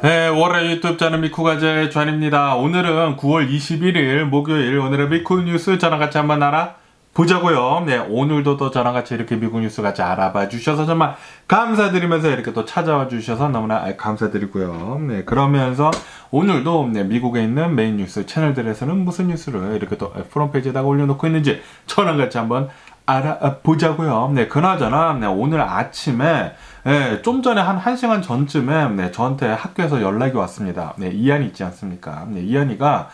네, 월요일 유튜브 채널 미쿠가제 존입니다. 오늘은 9월 21일 목요일, 오늘의 미국 뉴스 저랑 같이 한번 알아보자고요. 네, 오늘도 또 저랑 같이 이렇게 미국 뉴스 같이 알아봐 주셔서 정말 감사드리면서 이렇게 또 찾아와 주셔서 너무나 감사드리고요. 네, 그러면서 오늘도 미국에 있는 메인 뉴스 채널들에서는 무슨 뉴스를 이렇게 또 프론페이지에다가 올려놓고 있는지 저랑 같이 한번 알아보자고요. 네, 그나저나 오늘 아침에 좀 전에 한 1시간 전쯤에 저한테 학교에서 연락이 왔습니다. 이한이 있지 않습니까? 이한이가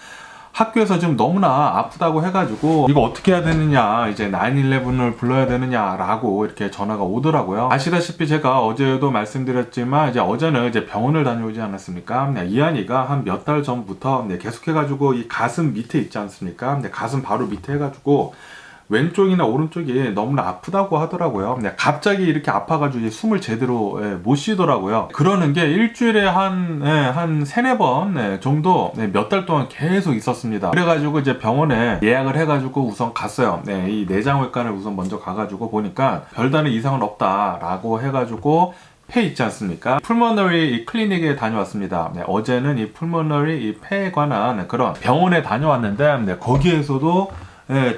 학교에서 지금 너무나 아프다고 해가지고 이거 어떻게 해야 되느냐, 이제 911을 불러야 되느냐라고 이렇게 전화가 오더라고요. 아시다시피 제가 어제도 말씀드렸지만 이제 어제는 이제 병원을 다녀오지 않았습니까? 이한이가 한 몇 달 전부터 계속해가지고 이 가슴 밑에 있지 않습니까? 가슴 바로 밑에 해가지고 왼쪽이나 오른쪽이 너무나 아프다고 하더라고요. 갑자기 이렇게 아파가지고 숨을 제대로 못 쉬더라고요. 그러는 게 일주일에 한 3-4번 정도 몇 달 동안 계속 있었습니다. 그래가지고 이제 병원에 예약을 해가지고 우선 갔어요. 이 내장외과를 우선 먼저 가가지고 보니까 별다른 이상은 없다라고 해가지고 폐 있지 않습니까? 풀머너리 클리닉에 다녀왔습니다. 어제는 이 풀머너리 이 폐에 관한 그런 병원에 다녀왔는데 거기에서도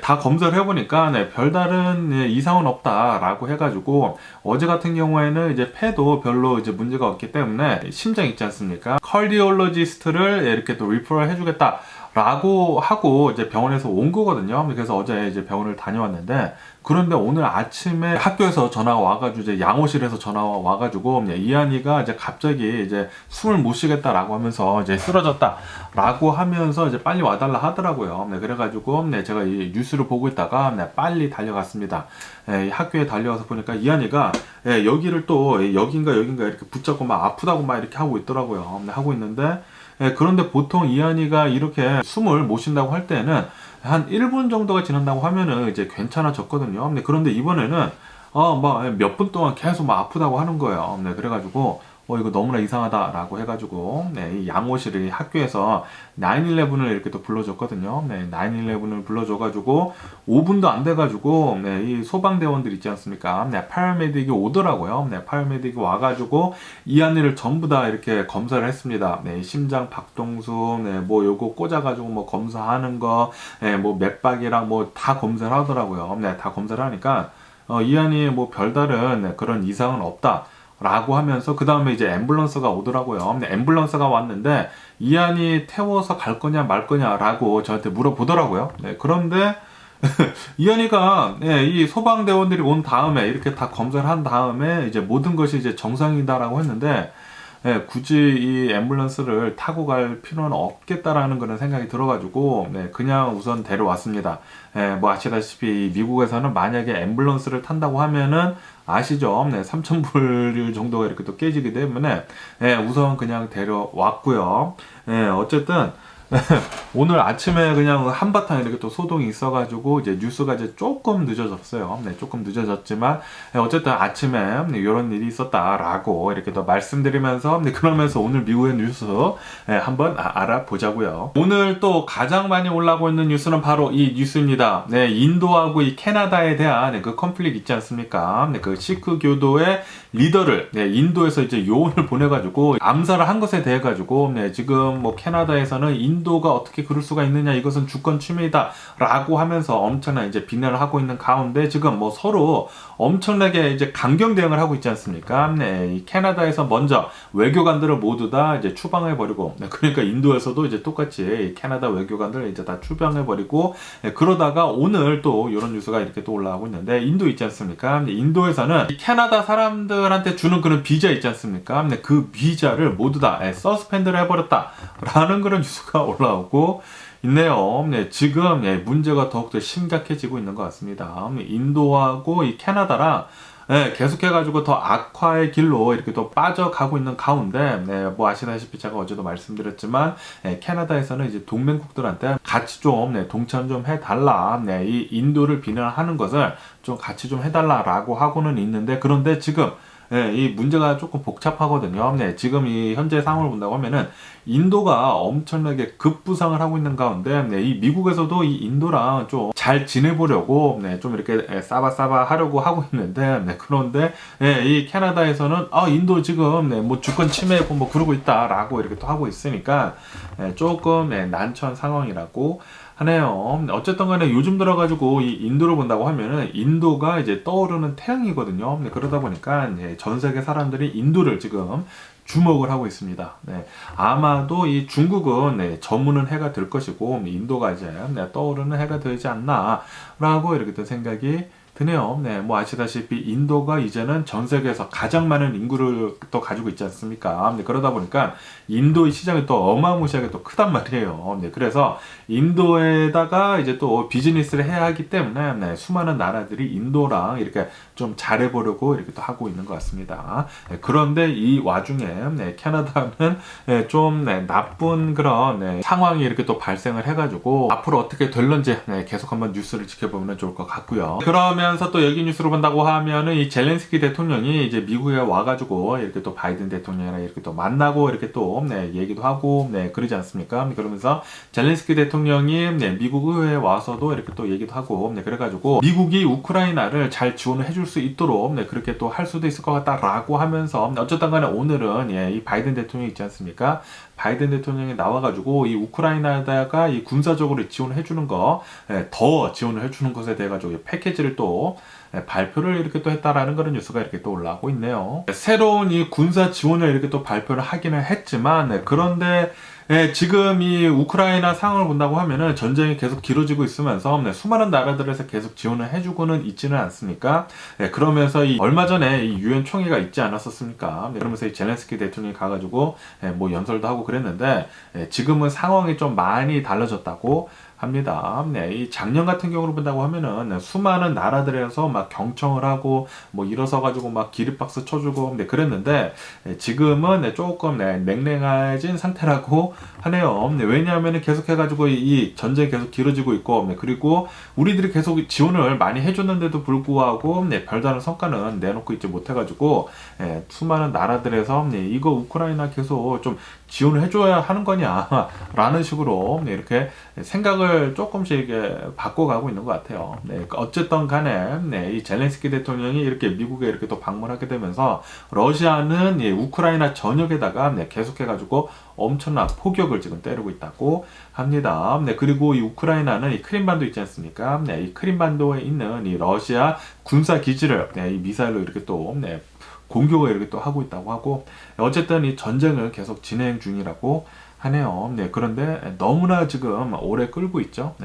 다 검사를 해보니까 별다른 이상은 없다라고 해가지고 어제 같은 경우에는 이제 폐도 별로 이제 문제가 없기 때문에 심장 있지 않습니까? 카디올로지스트를 이렇게 또 리퍼럴 해주겠다 라고 하고 이제 병원에서 온 거거든요. 그래서 어제 이제 병원을 다녀왔는데, 그런데 오늘 아침에 학교에서 전화가 와가지고 이제 양호실에서 전화가 와가지고 이한이가 이제 갑자기 이제 숨을 못 쉬겠다라고 하면서 이제 쓰러졌다라고 하면서 이제 빨리 와달라 하더라고요. 그래가지고 제가 이 뉴스를 보고 있다가 빨리 달려갔습니다. 학교에 달려가서 보니까 이한이가 여기를 또 여긴가 이렇게 붙잡고 막 아프다고 막 이렇게 하고 있더라고요. 하고 있는데 그런데 보통 이한이가 이렇게 숨을 못 쉰다고 할 때는 한 1분 정도가 지난다고 하면은 이제 괜찮아졌거든요. 그런데 이번에는 막 몇 분 동안 계속 막 아프다고 하는 거예요. 그래가지고 이거 너무나 이상하다라고 해가지고 이 양호실이 학교에서 911을 이렇게 또 불러줬거든요. 911을 불러줘가지고 5분도 안 돼가지고 이 소방대원들 있지 않습니까? 파라메딕이 오더라고요. 파라메딕이 와가지고 이한이를 전부 다 이렇게 검사를 했습니다. 심장 박동수, 뭐 요거 꽂아가지고 뭐 검사하는 거, 뭐 맥박이랑 뭐 다 검사를 하더라고요. 다 검사를 하니까 이한이 뭐 별다른 그런 이상은 없다 라고 하면서 그 다음에 이제 앰뷸런스가 오더라고요. 앰뷸런스가 왔는데 이한이 태워서 갈 거냐 말 거냐 라고 저한테 물어보더라고요. 그런데 이한이가 이 소방대원들이 온 다음에 이렇게 다 검사를 한 다음에 이제 모든 것이 이제 정상이다라고 했는데 굳이 이 앰뷸런스를 타고 갈 필요는 없겠다라는 그런 생각이 들어가지고 그냥 우선 데려왔습니다. 뭐 아시다시피 미국에서는 만약에 앰뷸런스를 탄다고 하면은 아시죠? 3,000불 정도가 이렇게 또 깨지기 때문에 우선 그냥 데려왔고요. 어쨌든 오늘 아침에 그냥 한바탕 이렇게 또 소동이 있어가지고 이제 뉴스가 이제 조금 늦어졌어요. 조금 늦어졌지만 어쨌든 아침에 이런 일이 있었다라고 이렇게 또 말씀드리면서 그러면서 오늘 미국의 뉴스 한번 알아보자고요. 오늘 또 가장 많이 올라오고 있는 뉴스는 바로 이 뉴스입니다. 인도하고 이 캐나다에 대한 그 컨플릭 있지 않습니까? 그 시크 교도의 리더를 인도에서 이제 요원을 보내가지고 암살을 한 것에 대해 가지고 지금 뭐 캐나다에서는 인도가 어떻게 그럴 수가 있느냐, 이것은 주권 침해이다 라고 하면서 엄청난 이제 비난을 하고 있는 가운데 지금 뭐 서로 엄청나게 이제 강경 대응을 하고 있지 않습니까? 이 캐나다에서 먼저 외교관들을 모두 다 이제 추방해 버리고, 그러니까 인도에서도 이제 똑같이 캐나다 외교관들 이제 다 추방해 버리고, 그러다가 오늘 또 이런 뉴스가 이렇게 또 올라오고 있는데, 인도 있지 않습니까? 인도에서는 캐나다 사람들한테 주는 그런 비자 있지 않습니까? 그 비자를 모두 다 서스펜드를 해버렸다라는 그런 뉴스가 올라오고 있네요. 지금 문제가 더욱더 심각해지고 있는 것 같습니다. 인도하고 이 캐나다랑 계속해가지고 더 악화의 길로 이렇게 또 빠져가고 있는 가운데, 뭐 아시다시피 제가 어제도 말씀드렸지만, 캐나다에서는 이제 동맹국들한테 같이 좀, 동참 좀 해달라. 이 인도를 비난하는 것을 좀 같이 좀 해달라라고 하고는 있는데, 그런데 지금 이 문제가 조금 복잡하거든요. 네, 지금 이 현재 상황을 본다고 하면은 인도가 엄청나게 급부상을 하고 있는 가운데 이 미국에서도 이 인도랑 좀 잘 지내보려고 좀 이렇게 싸바싸바 하려고 하고 있는데 그런데 이 캐나다에서는 인도 지금 뭐 주권 침해고 뭐 그러고 있다라고 이렇게 또 하고 있으니까 조금 난처한 상황이라고 하네요. 어쨌든 간에 요즘 들어가지고 이 인도를 본다고 하면은 인도가 이제 떠오르는 태양이거든요. 그러다 보니까 전 세계 사람들이 인도를 지금 주목을 하고 있습니다. 아마도 이 중국은 저무는 해가 될 것이고 인도가 이제 떠오르는 해가 되지 않나라고 이렇게 또 생각이 드네요. 뭐 아시다시피 인도가 이제는 전 세계에서 가장 많은 인구를 또 가지고 있지 않습니까? 그러다 보니까 인도의 시장이 또 어마무시하게 또 크단 말이에요. 그래서 인도에다가 이제 또 비즈니스를 해야 하기 때문에 수많은 나라들이 인도랑 이렇게 좀 잘해보려고 이렇게 또 하고 있는 것 같습니다. 그런데 이 와중에 캐나다는 좀 나쁜 그런 상황이 이렇게 또 발생을 해가지고 앞으로 어떻게 될런지 계속 한번 뉴스를 지켜보면 좋을 것 같고요. 그러면서 또 여기 뉴스로 본다고 하면은 이 젤렌스키 대통령이 이제 미국에 와가지고 이렇게 또 바이든 대통령이랑 이렇게 또 만나고 이렇게 또 얘기도 하고 그러지 않습니까? 그러면서 젤렌스키 대통령이 미국 의회에 와서도 이렇게 또 얘기도 하고 그래가지고 미국이 우크라이나를 잘 지원을 해줄 수 있도록 그렇게 또 할 수도 있을 것 같다라고 하면서 어쨌든 간에 오늘은 이 바이든 대통령이 있지 않습니까? 바이든 대통령이 나와가지고 이 우크라이나에다가 이 군사적으로 지원을 해주는 거, 더 지원을 해주는 것에 대해 가지고 패키지를 또 발표를 이렇게 또 했다라는 그런 뉴스가 이렇게 또 올라오고 있네요. 새로운 이 군사 지원을 이렇게 또 발표를 하기는 했지만, 그런데 지금 이 우크라이나 상황을 본다고 하면은 전쟁이 계속 길어지고 있으면서 수많은 나라들에서 계속 지원을 해주고는 있지는 않습니까? 그러면서 얼마 전에 이 유엔 총회가 있지 않았었습니까? 그러면서 이 젤렌스키 대통령이 가가지고 뭐 연설도 하고 그랬는데 지금은 상황이 좀 많이 달라졌다고 합니다. 이 작년 같은 경우를 본다고 하면은 수많은 나라들에서 막 경청을 하고 뭐 일어서 가지고 막 기립박수 쳐주고 그랬는데 지금은 조금 냉랭해진 상태라고 하네요. 왜냐하면 계속해가지고 이 전쟁이 계속 길어지고 있고 그리고 우리들이 계속 지원을 많이 해줬는데도 불구하고 별다른 성과는 내놓고 있지 못해가지고 수많은 나라들에서 이거 우크라이나 계속 좀 지원을 해줘야 하는 거냐 라는 식으로 이렇게 생각을 조금씩 바꿔가고 있는 것 같아요. 어쨌든 간에 이 젤렌스키 대통령이 이렇게 미국에 이렇게 또 방문하게 되면서 러시아는 우크라이나 전역에다가 계속해가지고 엄청난 포격을 지금 때리고 있다고 합니다. 그리고 이 우크라이나는 이 크림반도 있지 않습니까? 이 크림반도에 있는 이 러시아 군사 기지를 이 미사일로 이렇게 또 공격을 이렇게 또 하고 있다고 하고 어쨌든 이 전쟁을 계속 진행 중이라고 하네요. 그런데 너무나 지금 오래 끌고 있죠.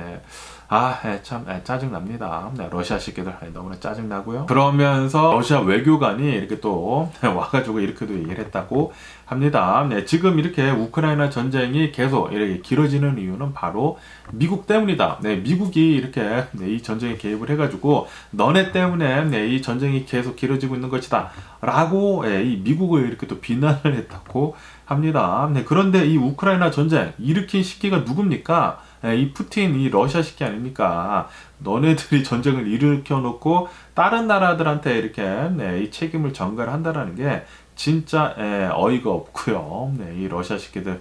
참 짜증납니다. 러시아 새끼들 너무나 짜증나고요. 그러면서 러시아 외교관이 이렇게 또 와가지고 이렇게도 얘기를 했다고 합니다. 지금 이렇게 우크라이나 전쟁이 계속 이렇게 길어지는 이유는 바로 미국 때문이다. 미국이 이렇게 이 전쟁에 개입을 해가지고 너네 때문에 이 전쟁이 계속 길어지고 있는 것이다. 라고 이 미국을 이렇게 또 비난을 했다고 합니다. 그런데 이 우크라이나 전쟁 일으킨 시기가 누굽니까? 이 푸틴, 이 러시아 시기 아닙니까? 너네들이 전쟁을 일으켜 놓고 다른 나라들한테 이렇게 이 책임을 전가를 한다라는 게 진짜 어이가 없고요. 이 러시아 새끼들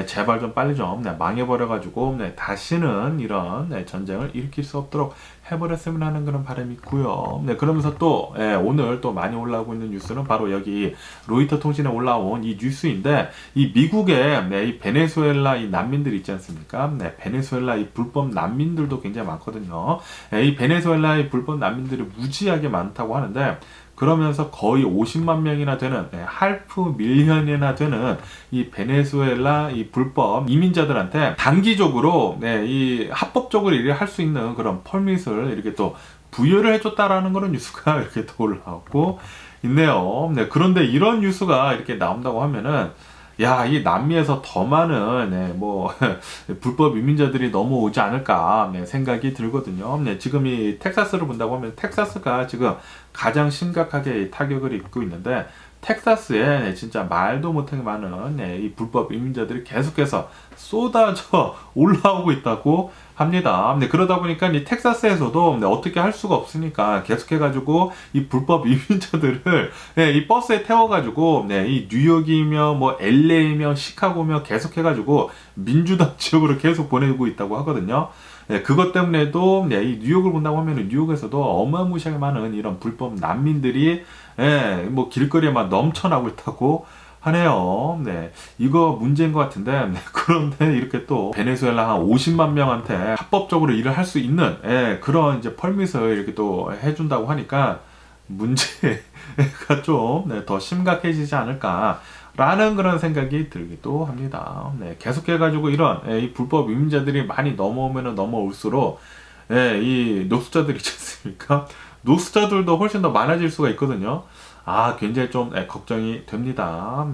제발 좀 빨리 좀 망해버려가지고 다시는 이런 전쟁을 일으킬 수 없도록 해버렸으면 하는 그런 바람이 있고요. 그러면서 또 오늘 또 많이 올라오고 있는 뉴스는 바로 여기 로이터 통신에 올라온 이 뉴스인데 이 미국의 이 베네수엘라 이 난민들 있지 않습니까? 베네수엘라 이 불법 난민들도 굉장히 많거든요. 이 베네수엘라의 불법 난민들이 무지하게 많다고 하는데 그러면서 거의 50만 명이나 되는 할프 밀리언이나 되는 이 베네수엘라 이 불법 이민자들한테 단기적으로 이 합법적으로 일을 할 수 있는 그런 퍼밋을 이렇게 또 부여를 해줬다라는 그런 뉴스가 이렇게 또 올라오고 있네요. 그런데 이런 뉴스가 이렇게 나온다고 하면은 야, 이 남미에서 더 많은 불법 이민자들이 넘어오지 않을까 생각이 들거든요. 지금 이 텍사스를 본다고 하면 텍사스가 지금 가장 심각하게 타격을 입고 있는데 텍사스에 진짜 말도 못하게 많은 이 불법 이민자들이 계속해서 쏟아져 올라오고 있다고 합니다. 그러다 보니까 이 텍사스에서도 어떻게 할 수가 없으니까 계속해가지고 이 불법 이민자들을 이 버스에 태워가지고 이 뉴욕이며 뭐 LA며 시카고며 계속해가지고 민주당 지역으로 계속 보내고 있다고 하거든요. 그것 때문에도 이 뉴욕을 본다고 하면 뉴욕에서도 어마무시하게 많은 이런 불법 난민들이 뭐 길거리에 막 넘쳐나고 있다고 하네요. 이거 문제인 것 같은데, 그런데 이렇게 또 베네수엘라 한 50만 명한테 합법적으로 일을 할 수 있는 그런 이제 펄밋을 이렇게 또 해준다고 하니까 문제가 좀 더 심각해지지 않을까. 라는 그런 생각이 들기도 합니다. 계속해가지고 이런 이 불법 이민자들이 많이 넘어올수록 이 노숙자들이 있지 않습니까? 노숙자들도 훨씬 더 많아질 수가 있거든요. 굉장히 좀 걱정이 됩니다.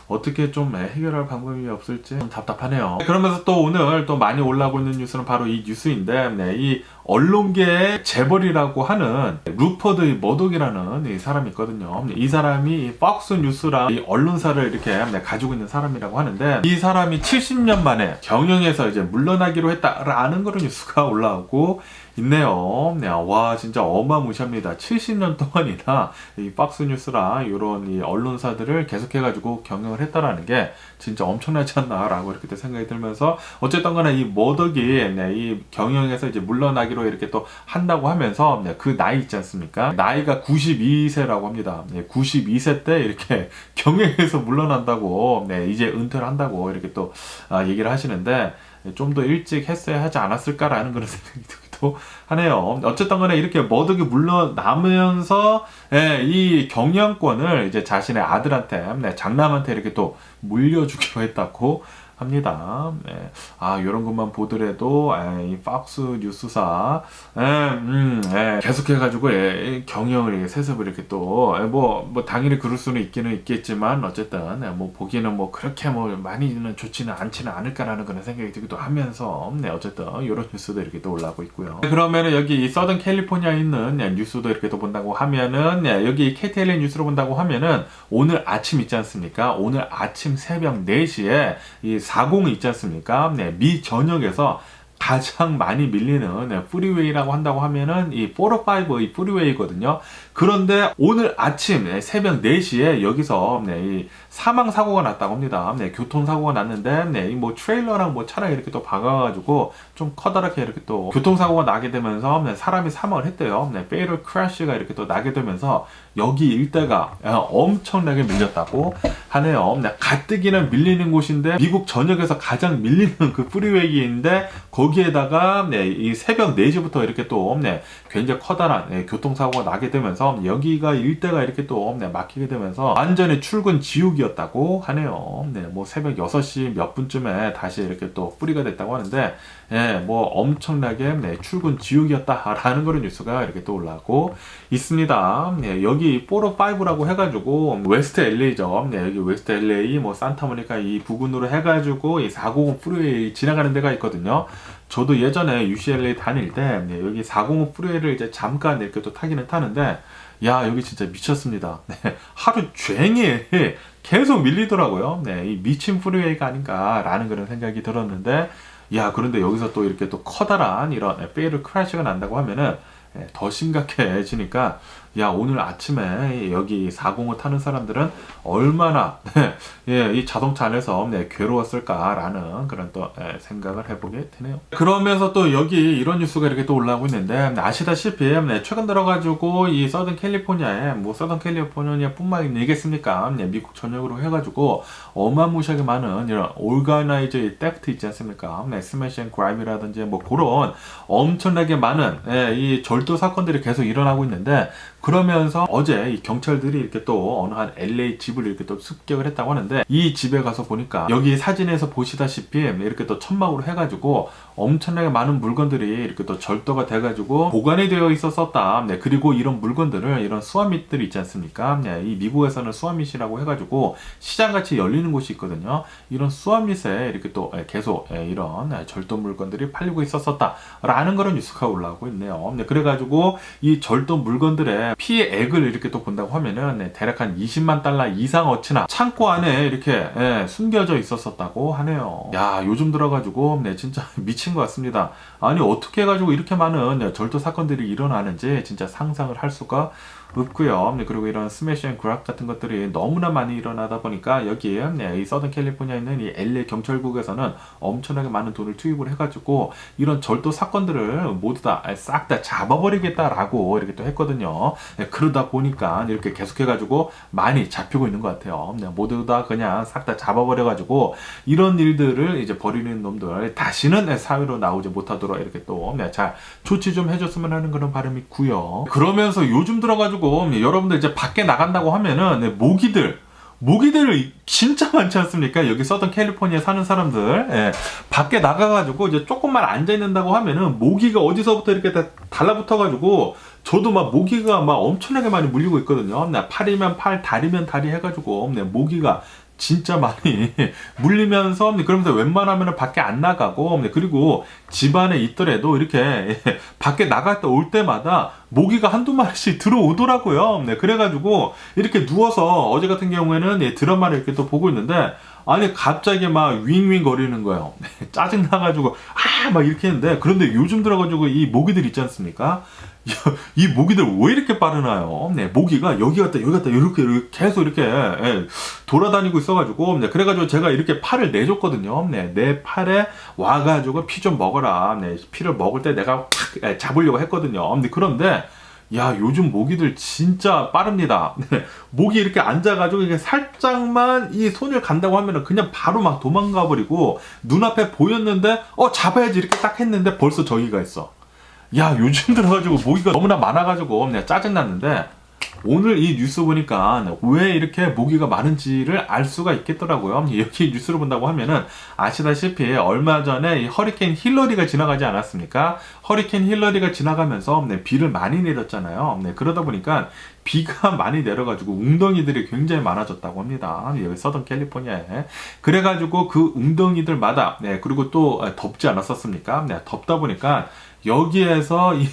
어떻게 좀 해결할 방법이 없을지 좀 답답하네요. 그러면서 또 오늘 또 많이 올라오고 있는 뉴스는 바로 이 뉴스인데, 이 언론계의 재벌이라고 하는 루퍼드 머독이라는 이 사람이 있거든요. 이 사람이 폭스 뉴스랑 이 언론사를 이렇게 가지고 있는 사람이라고 하는데, 이 사람이 70년 만에 경영에서 이제 물러나기로 했다라는 그런 뉴스가 올라오고 있네요. 와, 진짜 어마무시합니다. 70년 동안이나 이 폭스 뉴스랑 이런 이 언론사들을 계속해가지고 경영을 했다라는 게 진짜 엄청나지 않나라고 이렇게 또 생각이 들면서, 어쨌든 간에 이 머덕이 이 경영에서 이제 물러나기로 이렇게 또 한다고 하면서 그 나이 있지 않습니까? 나이가 92세라고 합니다. 92세 때 이렇게 경영에서 물러난다고, 이제 은퇴를 한다고 이렇게 또 얘기를 하시는데, 좀 더 일찍 했어야 하지 않았을까라는 그런 생각이 들기도 하네요. 어쨌든 간에 이렇게 머덕이 물러나면서 이 경영권을 이제 자신의 아들한테, 장남한테 이렇게 또 물려주기로 했다고 합니다. 이런 것만 보더라도 이 폭스 뉴스사 계속해가지고 경영을 세습을 이렇게 또 뭐 당연히 그럴 수는 있기는 있겠지만, 어쨌든 뭐 보기에는 뭐 그렇게 뭐 많이는 좋지는 않지는 않을까라는 그런 생각이 들기도 하면서, 어쨌든 이런 뉴스도 이렇게 또 올라오고 있고요. 그러면은 여기 이 서던 캘리포니아에 있는 뉴스도 이렇게 또 본다고 하면은, 여기 KTLA 뉴스로 본다고 하면은 오늘 아침 있지 않습니까? 오늘 아침 새벽 4시에 이 40 있지 않습니까? 미 전역에서 가장 많이 밀리는 프리웨이라고 한다고 하면은 이 405 이 프리웨이거든요. 그런데 오늘 아침 새벽 4시에 여기서 이 사망 사고가 났다고 합니다. 교통사고가 났는데, 뭐 트레일러랑 뭐 차량이 이렇게 또 박아가지고 좀 커다랗게 이렇게 또 교통사고가 나게 되면서 사람이 사망을 했대요. 페이럴 크래시가 이렇게 또 나게 되면서 여기 일대가 엄청나게 밀렸다고 하네요. 가뜩이나 밀리는 곳인데, 미국 전역에서 가장 밀리는 그 프리웨이인데, 거기에다가 이 새벽 4시부터 이렇게 또 굉장히 커다란 교통사고가 나게 되면서 여기가 일대가 이렇게 또 막히게 되면서 완전히 출근 지옥이었다고 하네요. 뭐 새벽 6시 몇 분쯤에 다시 이렇게 또 뿌리가 됐다고 하는데, 뭐 엄청나게 출근 지옥이었다라는 그런 뉴스가 이렇게 또 올라오고 있습니다. 여기 405라고 해가지고 웨스트 LA죠. 여기 웨스트 LA 뭐 산타모니카 이 부근으로 해가지고 이 405 프리웨이 지나가는 데가 있거든요. 저도 예전에 UCLA 다닐 때 여기 405 프리웨이를 이제 잠깐 이렇게 또 타기는 타는데, 야, 여기 진짜 미쳤습니다. 하루 종일 계속 밀리더라고요. 이 미친 프리웨이가 아닌가라는 그런 생각이 들었는데, 야, 그런데 여기서 또 이렇게 또 커다란 이런 페이럴 크래시가 난다고 하면은 더 심각해지니까, 야, 오늘 아침에 여기 405 타는 사람들은 얼마나 이 자동차 안에서 괴로웠을까라는 그런 또 생각을 해보게 되네요. 그러면서 또 여기 이런 뉴스가 이렇게 또 올라오고 있는데, 아시다시피 최근 들어가지고 이 서던 캘리포니아에 뭐 서던 캘리포니아뿐만 아니겠습니까? 미국 전역으로 해가지고 어마무시하게 많은 이런 오르가나이저 텍트 있지 않습니까? 스매시 앤 그라임이라든지 뭐 그런 엄청나게 많은 이 절도 사건들이 계속 일어나고 있는데, 그러면서 어제 이 경찰들이 이렇게 또 어느 한 LA 집을 이렇게 또 습격을 했다고 하는데, 이 집에 가서 보니까 여기 사진에서 보시다시피 이렇게 또 천막으로 해가지고 엄청나게 많은 물건들이 이렇게 또 절도가 돼가지고 보관이 되어 있었다. 그리고 이런 물건들을 이런 수아밋들이 있지 않습니까? 이 미국에서는 수아밋이라고 해가지고 시장같이 열리는 곳이 있거든요. 이런 수아밋에 이렇게 또 계속 이런 절도 물건들이 팔리고 있었다라는 그런 뉴스가 올라오고 있네요. 그래가지고 이 절도 물건들의 피해액을 이렇게 또 본다고 하면은 대략 한 20만 달러 이상어치나 창고 안에 이렇게 숨겨져 있었다고 하네요. 야, 요즘 들어가지고 진짜 미친 것 같습니다. 아니, 어떻게 해가지고 이렇게 많은 절도 사건들이 일어나는지 진짜 상상을 할 수가 없고요. 그리고 이런 스매시 앤 그랍 같은 것들이 너무나 많이 일어나다 보니까 여기에 이 서던 캘리포니아에 있는 이 LA 경찰국에서는 엄청나게 많은 돈을 투입을 해가지고 이런 절도 사건들을 모두 다 싹 다 잡아버리겠다라고 이렇게 또 했거든요. 그러다 보니까 이렇게 계속해가지고 많이 잡히고 있는 것 같아요. 모두 다 그냥 싹 다 잡아버려가지고 이런 일들을 이제 벌이는 놈들 다시는 사회로 나오지 못하도록 이렇게 또 잘 조치 좀 해줬으면 하는 그런 바람이 있고요. 그러면서 요즘 들어가지고 여러분들 이제 밖에 나간다고 하면은 모기들 진짜 많지 않습니까? 여기 서던 캘리포니아에 사는 사람들 밖에 나가가지고 이제 조금만 앉아 있는다고 하면은 모기가 어디서부터 이렇게 다 달라붙어가지고 저도 막 모기가 막 엄청나게 많이 물리고 있거든요. 팔이면 팔, 다리면 다리 해가지고 모기가 진짜 많이 물리면서 그러면서 웬만하면 밖에 안 나가고 그리고 집안에 있더라도 이렇게 밖에 나갔다 올 때마다 모기가 한두 마리씩 들어오더라고요. 그래가지고 이렇게 누워서 어제 같은 경우에는 드라마를 이렇게 또 보고 있는데 아니 갑자기 막 윙윙 거리는 거예요. 짜증 나가지고 막 이렇게 했는데 그런데 요즘 들어가지고 이 모기들 있지 않습니까? 이 모기들 왜 이렇게 빠르나요? 모기가 여기 갔다 이렇게 계속 이렇게 돌아다니고 있어가지고 그래가지고 제가 이렇게 팔을 내줬거든요. 내 팔에 와가지고 피 좀 먹어라. 피를 먹을 때 내가 확 잡으려고 했거든요. 그런데 야, 요즘 모기들 진짜 빠릅니다. 모기 이렇게 앉아가지고 이게 살짝만 이 손을 간다고 하면은 그냥 바로 막 도망가 버리고 눈앞에 보였는데 잡아야지 이렇게 딱 했는데 벌써 저기가 있어. 야, 요즘 들어가지고 모기가 너무나 많아가지고 짜증났는데 오늘 이 뉴스 보니까 왜 이렇게 모기가 많은지를 알 수가 있겠더라고요. 여기 뉴스를 본다고 하면은 아시다시피 얼마 전에 이 허리케인 힐러리가 지나가지 않았습니까? 허리케인 힐러리가 지나가면서 비를 많이 내렸잖아요. 그러다 보니까 비가 많이 내려가지고 웅덩이들이 굉장히 많아졌다고 합니다. 여기 서던 캘리포니아에. 그래가지고 그 웅덩이들마다 그리고 또 덥지 않았었습니까? 덥다 보니까 여기에서 이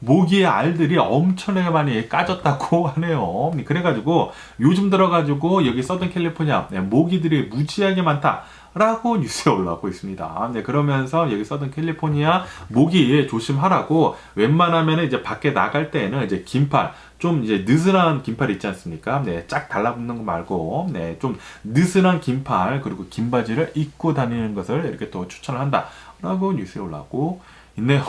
모기의 알들이 엄청나게 많이 까졌다고 하네요. 그래가지고 요즘 들어가지고 여기 서던 캘리포니아 모기들이 무지하게 많다라고 뉴스에 올라오고 있습니다. 그러면서 여기 서던 캘리포니아 모기 조심하라고 웬만하면 이제 밖에 나갈 때에는 이제 긴팔 좀 이제 느슨한 긴팔 있지 않습니까? 쫙 달라붙는 거 말고 좀 느슨한 긴팔 그리고 긴 바지를 입고 다니는 것을 이렇게 또 추천을 한다라고 뉴스에 올라오고 있네요.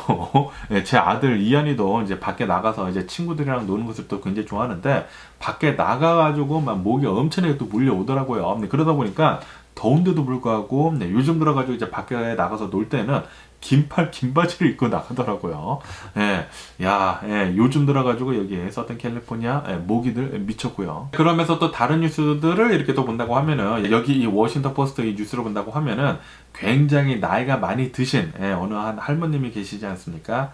제 아들 이한이도 이제 밖에 나가서 이제 친구들이랑 노는 것을 또 굉장히 좋아하는데 밖에 나가가지고 막 모기가 엄청나게 또 물려오더라고요. 그러다 보니까 더운데도 불구하고 요즘 들어가지고 이제 밖에 나가서 놀 때는 긴팔 긴 바지를 입고 나가더라고요. 요즘 들어가지고 여기 서던 캘리포니아 모기들 미쳤고요. 그러면서 또 다른 뉴스들을 이렇게 또 본다고 하면은 여기 이 워싱턴 포스트 이 뉴스를 본다고 하면은 굉장히 나이가 많이 드신 어느 한 할머님이 계시지 않습니까?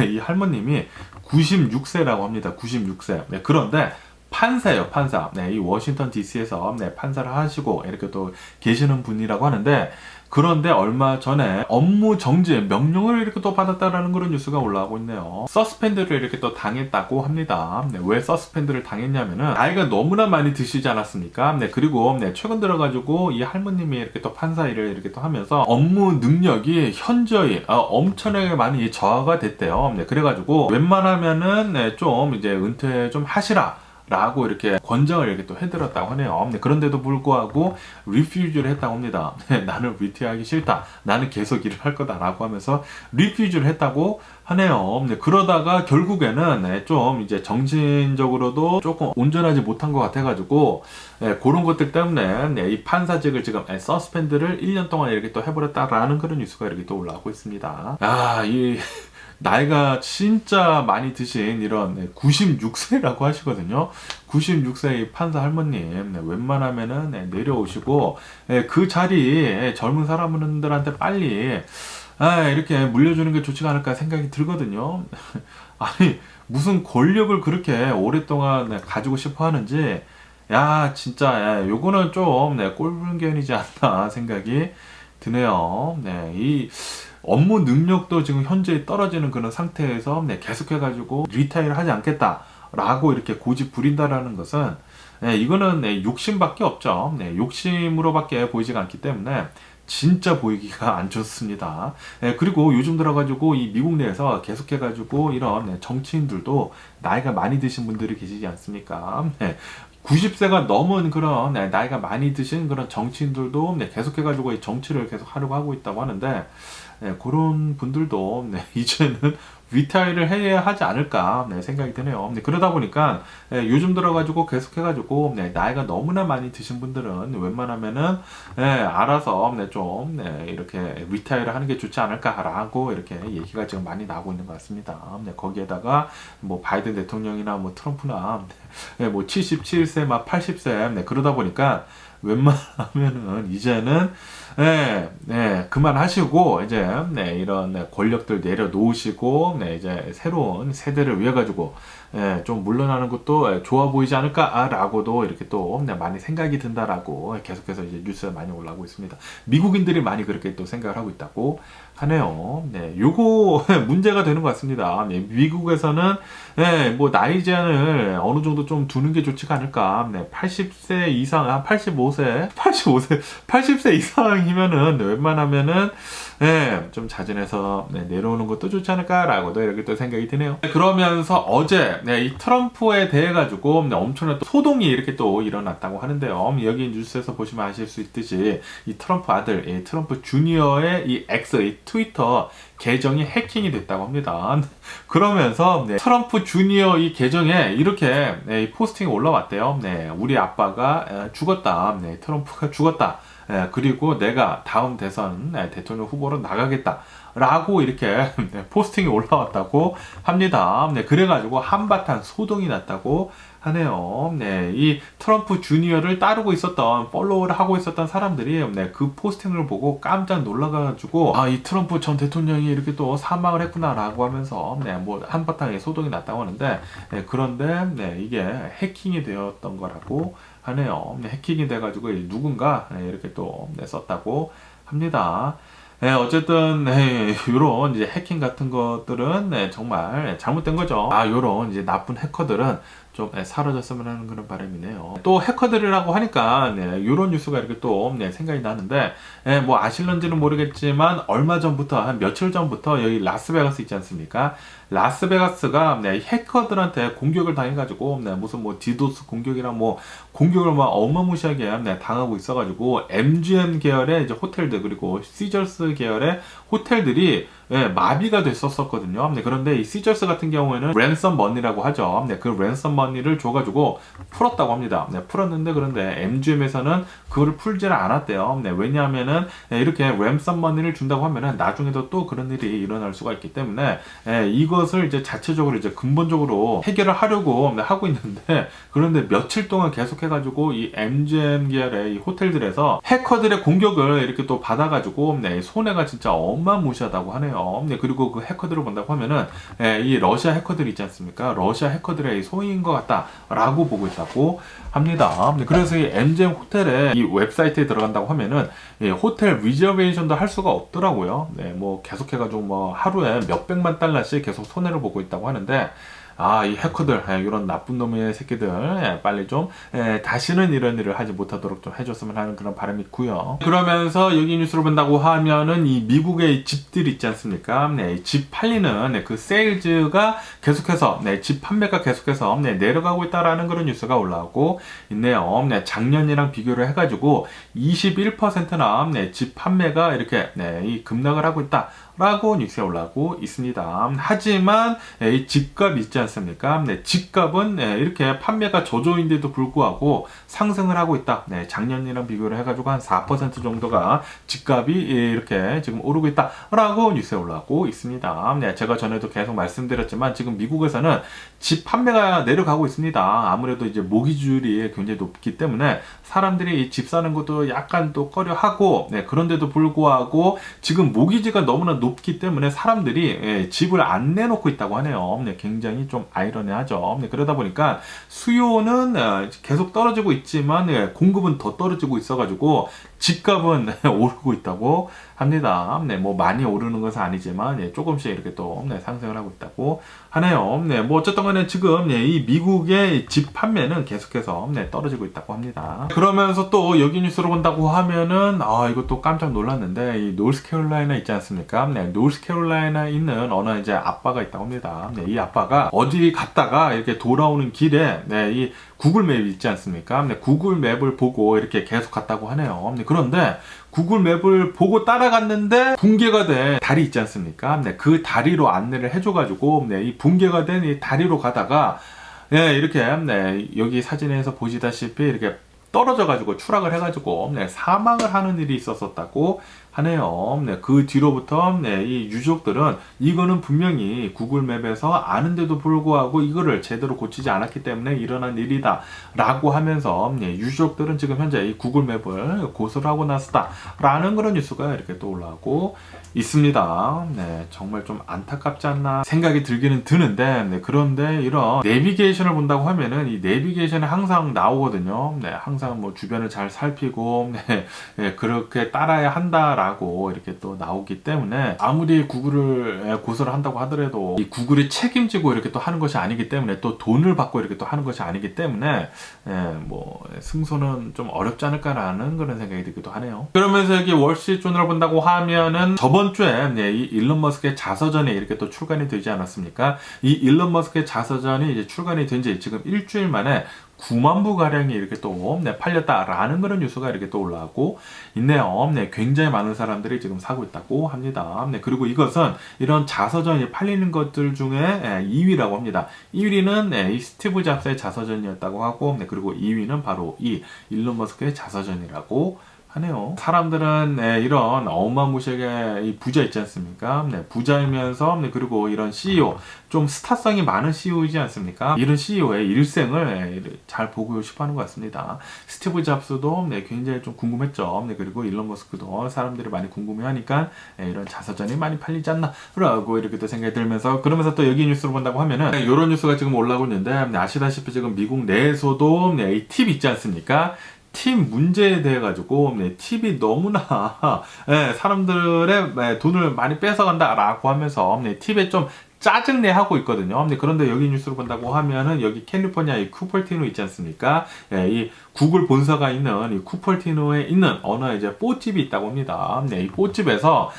이 할머님이 96세라고 합니다. 96세. 그런데 판사예요, 판사. 이 워싱턴 DC에서 판사를 하시고 이렇게 또 계시는 분이라고 하는데 그런데 얼마 전에 업무 정지 명령을 이렇게 또 받았다라는 그런 뉴스가 올라오고 있네요. 서스펜드를 이렇게 또 당했다고 합니다. 왜 서스펜드를 당했냐면은 나이가 너무나 많이 드시지 않았습니까? 그리고 최근 들어가지고 이 할머님이 이렇게 또 판사 일을 이렇게 또 하면서 업무 능력이 현저히 엄청나게 많이 저하가 됐대요. 그래가지고 웬만하면은 좀 이제 은퇴 좀 하시라. 라고 이렇게 권장을 이렇게 또 해드렸다고 하네요. 그런데도 불구하고 리퓨즈를 했다고 합니다. 나는 리티하기 싫다. 나는 계속 일을 할 거다. 라고 하면서 리퓨즈를 했다고 하네요. 그러다가 결국에는 좀 이제 정신적으로도 조금 온전하지 못한 것 같아가지고 그런 것들 때문에 이 판사직을 지금 서스펜드를 1년 동안 이렇게 또 해버렸다라는 그런 뉴스가 이렇게 또 올라오고 있습니다. 나이가 진짜 많이 드신 이런 96세라고 하시거든요. 96세의 판사 할머님 웬만하면은 내려오시고 그 자리에 젊은 사람들한테 빨리 이렇게 물려주는 게 좋지가 않을까 생각이 들거든요. 아니 무슨 권력을 그렇게 오랫동안 가지고 싶어 하는지 진짜 요거는 좀 꼴불견이지 않나 생각이 드네요. 이 업무 능력도 지금 현재 떨어지는 그런 상태에서 계속해가지고 리타이를 하지 않겠다 라고 이렇게 고집 부린다라는 것은 이거는 욕심밖에 없죠. 욕심으로밖에 보이지가 않기 때문에 진짜 보이기가 안 좋습니다. 그리고 요즘 들어가지고 이 미국 내에서 계속해가지고 이런 정치인들도 나이가 많이 드신 분들이 계시지 않습니까? 90세가 넘은 그런 나이가 많이 드신 그런 정치인들도 계속해가지고 이 정치를 계속 하려고 하고 있다고 하는데 그런 분들도 이제는 리타이어를 해야 하지 않을까 생각이 드네요. 그러다 보니까 요즘 들어가지고 계속해가지고 나이가 너무나 많이 드신 분들은 웬만하면은 알아서 좀 이렇게 리타이어를 하는 게 좋지 않을까라고 이렇게 얘기가 지금 많이 나오고 있는 것 같습니다. 거기에다가 뭐 바이든 대통령이나 뭐 트럼프나 뭐 77세 막 80세 그러다 보니까 웬만하면은 이제는 그만하시고 이제 이런 권력들 내려놓으시고 이제 새로운 세대를 위해 가지고 좀 물러나는 것도 좋아 보이지 않을까라고도 이렇게 또 많이 생각이 든다라고 계속해서 이제 뉴스에 많이 올라오고 있습니다. 미국인들이 많이 그렇게 또 생각을 하고 있다고 하네요. 요거 문제가 되는 것 같습니다. 미국에서는 뭐 나이 제한을 어느 정도 좀 두는 게 좋지가 않을까. 80세 이상, 80세 이상이면은 웬만하면은 좀 자진해서 내려오는 것도 좋지 않을까라고도 이렇게 또 생각이 드네요. 그러면서 어제 이 트럼프에 대해 가지고 엄청난 또 소동이 이렇게 또 일어났다고 하는데요. 여기 뉴스에서 보시면 아실 수 있듯이 이 트럼프 아들, 이 트럼프 주니어의 이 X, 이 트위터 계정이 해킹이 됐다고 합니다. 그러면서 트럼프 주니어 이 계정에 이렇게 이 포스팅이 올라왔대요. 우리 아빠가 죽었다. 트럼프가 죽었다. 그리고 내가 다음 대선 대통령 후보로 나가겠다. 라고 이렇게 포스팅이 올라왔다고 합니다. 그래가지고 한바탕 소동이 났다고 하네요. 이 트럼프 주니어를 따르고 있었던, 팔로우를 하고 있었던 사람들이 그 포스팅을 보고 깜짝 놀라가지고 이 트럼프 전 대통령이 이렇게 또 사망을 했구나라고 하면서 뭐 한바탕에 소동이 났다고 하는데 그런데 이게 해킹이 되었던 거라고 하네요. 해킹이 돼가지고 누군가 이렇게 또 썼다고 합니다. 어쨌든 이런 이제 해킹 같은 것들은 정말 잘못된 거죠. 이런 이제 나쁜 해커들은 좀 사라졌으면 하는 그런 바람이네요. 또 해커들이라고 하니까 이런 뉴스가 이렇게 또 생각이 나는데 뭐 아실런지는 모르겠지만 얼마 전부터 한 며칠 전부터 여기 라스베가스 있지 않습니까? 라스베가스가 해커들한테 공격을 당해가지고 무슨 뭐 디도스 공격이랑 뭐 공격을 막 어마무시하게 당하고 있어가지고 MGM 계열의 이제 호텔들 그리고 시저스 계열의 호텔들이 마비가 됐었거든요. 그런데 이 시저스 같은 경우에는 랜섬 머니라고 하죠. 그 랜섬 머니를 줘가지고 풀었다고 합니다. 풀었는데 그런데 MGM에서는 그거를 풀지를 않았대요. 왜냐하면은 이렇게 랜섬 머니를 준다고 하면은 나중에도 또 그런 일이 일어날 수가 있기 때문에 이것을 이제 자체적으로 이제 근본적으로 해결을 하려고 하고 있는데 그런데 며칠 동안 계속해가지고 이 MGM 계열의 이 호텔들에서 해커들의 공격을 이렇게 또 받아가지고 손해가 진짜 어마무시하다고 하네요. 그리고 그 해커들을 본다고 하면은 이 러시아 해커들이 있지 않습니까? 러시아 해커들의 소행인 것 같다라고 보고 있다고 합니다. 그래서 이 MGM 호텔의 이 웹사이트에 들어간다고 하면은 호텔 리저베이션도 할 수가 없더라고요. 뭐 계속해가지고 뭐 하루에 몇백만 달러씩 계속 손해를 보고 있다고 하는데 이 해커들, 이런 나쁜 놈의 새끼들, 빨리 좀, 다시는 이런 일을 하지 못하도록 좀 해줬으면 하는 그런 바람이 있고요. 그러면서 여기 뉴스를 본다고 하면은 이 미국의 집들 있지 않습니까? 집 팔리는 그 세일즈가 계속해서, 집 판매가 계속해서 내려가고 있다라는 그런 뉴스가 올라오고 있네요. 작년이랑 비교를 해가지고 21%나 집 판매가 이렇게 이 급락을 하고 있다. 라고 뉴스에 올라오고 있습니다. 하지만 이 집값 있지 않습니까? 집값은 이렇게 판매가 저조인데도 불구하고 상승을 하고 있다. 작년이랑 비교를 해가지고 한 4% 정도가 집값이 이렇게 지금 오르고 있다라고 뉴스에 올라오고 있습니다. 제가 전에도 계속 말씀드렸지만 지금 미국에서는 집 판매가 내려가고 있습니다. 아무래도 이제 모기지율이 굉장히 높기 때문에 사람들이 집 사는 것도 약간 또 꺼려하고 그런데도 불구하고 지금 모기지가 너무나 높기 때문에 사람들이 집을 안 내놓고 있다고 하네요. 굉장히 좀 아이러니하죠. 그러다 보니까 수요는 계속 떨어지고 있지만 공급은 더 떨어지고 있어가지고 집값은 오르고 있다고 합니다. 뭐 많이 오르는 것은 아니지만 조금씩 이렇게 또 상승을 하고 있다고 하네요. 네, 뭐 어쨌든 간에 지금 네, 이 미국의 집 판매는 계속해서 네, 떨어지고 있다고 합니다. 그러면서 또 여기 뉴스를 본다고 하면은 이것도 깜짝 놀랐는데 이 노스캐롤라이나 있지 않습니까? 네, 노스캐롤라이나에 있는 어느 이제 아빠가 있다고 합니다. 네, 이 아빠가 어디 갔다가 이렇게 돌아오는 길에 네, 이 구글 맵이 있지 않습니까? 네, 구글 맵을 보고 이렇게 계속 갔다고 하네요. 네, 그런데 구글 맵을 보고 따라갔는데 붕괴가 된 다리 있지 않습니까? 네, 그 다리로 안내를 해줘가지고 네, 이 붕괴가 된 이 다리로 가다가 네, 이렇게 네, 여기 사진에서 보시다시피 이렇게 떨어져가지고 추락을 해가지고 네, 사망을 하는 일이 있었었다고 하네요. 네, 그 뒤로부터 네, 이 유족들은 이거는 분명히 구글맵에서 아는데도 불구하고 이거를 제대로 고치지 않았기 때문에 일어난 일이다 라고 하면서 네, 유족들은 지금 현재 이 구글맵을 고소를 하고 났다 라는 그런 뉴스가 이렇게 또 올라오고 있습니다. 네, 정말 좀 안타깝지 않나 생각이 들기는 드는데 네, 그런데 이런 내비게이션을 본다고 하면은 이 내비게이션에 항상 나오거든요. 네, 항상 뭐 주변을 잘 살피고 네, 네, 그렇게 따라야 한다라고 이렇게 또 나오기 때문에 아무리 구글을 고소를 한다고 하더라도 이 구글이 책임지고 이렇게 또 하는 것이 아니기 때문에 또 돈을 받고 이렇게 또 하는 것이 아니기 때문에 뭐 승소는 좀 어렵지 않을까라는 그런 생각이 들기도 하네요. 그러면서 여기 월스트리트존을 본다고 하면은 저번 주에 이 일론 머스크의 자서전이 이렇게 또 출간이 되지 않았습니까? 이 일론 머스크의 자서전이 이제 출간이 된 지 지금 일주일 만에 9만 부 가량이 이렇게 또 팔렸다라는 그런 뉴스가 이렇게 또 올라오고 있네요. 네, 굉장히 많은 사람들이 지금 사고 있다고 합니다. 네, 그리고 이것은 이런 자서전이 팔리는 것들 중에 2위라고 합니다. 1위는 이 스티브 잡스의 자서전이었다고 하고, 네, 그리고 2위는 바로 이 일론 머스크의 자서전이라고 하네요. 사람들은 이런 어마무시하게 이 부자 있지 않습니까? 네, 부자이면서 그리고 이런 CEO, 좀 스타성이 많은 CEO이지 않습니까? 이런 CEO의 일생을 잘 보고 싶어하는 것 같습니다. 스티브 잡스도 굉장히 좀 궁금했죠. 그리고 일론 머스크도 사람들이 많이 궁금해하니까 이런 자서전이 많이 팔리지 않나 라고 이렇게 또 생각이 들면서, 그러면서 또 여기 뉴스를 본다고 하면은 이런 뉴스가 지금 올라오고 있는데, 아시다시피 지금 미국 내에서도 이 팁 있지 않습니까? 팁 문제에 대해 가지고 팁이 너무나 사람들의 돈을 많이 뺏어간다라고 하면서 팁에 좀 짜증내 하고 있거든요. 그런데 여기 뉴스를 본다고 하면은 여기 캘리포니아 이 쿠퍼티노 있지 않습니까? 이 구글 본사가 있는 이 쿠퍼티노에 있는 어느 이제 뽀집이 있다고 합니다. 이 뽀집에서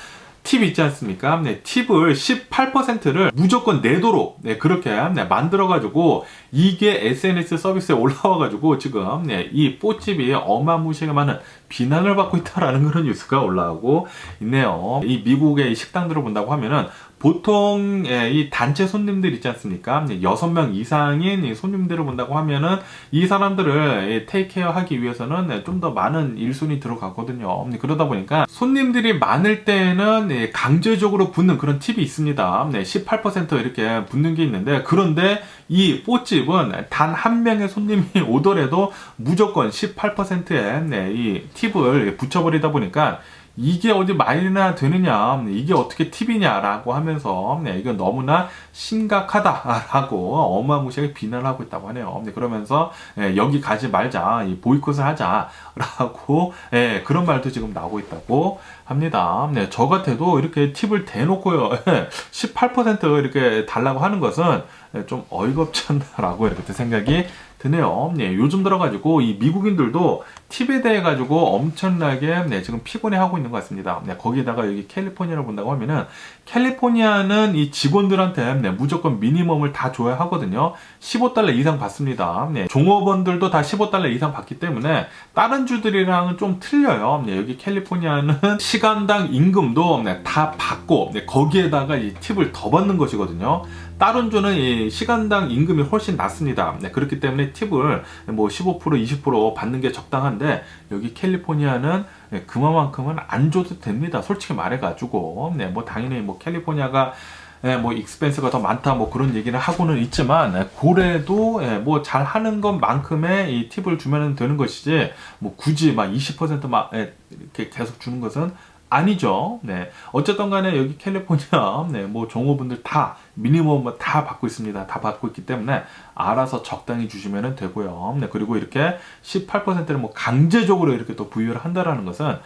팁 있지 않습니까? 네, 팁을 18%를 무조건 내도록 그렇게 만들어가지고 이게 SNS 서비스에 올라와가지고 지금 이 뽀집이 어마무시하게 많은 비난을 받고 있다라는 그런 뉴스가 올라오고 있네요. 이 미국의 식당들을 본다고 하면은 보통 이 단체 손님들 있지 않습니까? 6명 이상인 손님들을 본다고 하면은 이 사람들을 테이크케어 하기 위해서는 좀 더 많은 일손이 들어가거든요. 그러다 보니까 손님들이 많을 때는 강제적으로 붙는 그런 팁이 있습니다. 18% 이렇게 붙는 게 있는데, 그런데 이 뽀집은 단 한 명의 손님이 오더라도 무조건 18%의 이 팁을 붙여버리다 보니까 이게 어디 말이나 되느냐, 이게 어떻게 팁이냐라고 하면서 이건 너무나 심각하다라고 어마무시하게 비난하고 있다고 하네요. 그러면서 여기 가지 말자, 보이콧을 하자라고 그런 말도 지금 나오고 있다고 합니다. 저 같아도 이렇게 팁을 대놓고요 18% 이렇게 달라고 하는 것은 좀 어이가 없지 않나라고 이렇게 생각이 드네요. 요즘 들어가지고 이 미국인들도 팁에 대해 가지고 엄청나게 지금 피곤해하고 있는 것 같습니다. 거기다가 여기 캘리포니아를 본다고 하면은 캘리포니아는 이 직원들한테 무조건 미니멈을 다 줘야 하거든요. $15 이상 받습니다. 종업원들도 다 $15 이상 받기 때문에 다른 주들이랑은 좀 틀려요. 여기 캘리포니아는 시간당 임금도 다 받고 거기에다가 이 팁을 더 받는 것이거든요. 다른 주는 이 시간당 임금이 훨씬 낮습니다. 그렇기 때문에 팁을 뭐 15%, 20% 받는 게 적당한데 여기 캘리포니아는 그만큼은 안 줘도 됩니다. 솔직히 말해가지고 뭐 당연히 뭐 캘리포니아가 뭐 익스펜스가 더 많다 뭐 그런 얘기를 하고는 있지만 그래도 뭐 잘하는 것만큼의 이 팁을 주면 되는 것이지 뭐 굳이 막 20%막 이렇게 계속 주는 것은 아니죠. 어쨌든 간에 여기 캘리포니아, 뭐 종업원들 다 미니멈 다 받고 있습니다. 다 받고 있기 때문에 알아서 적당히 주시면 되고요. 그리고 이렇게 18%를 뭐 강제적으로 이렇게 또 부여를 한다라는 것은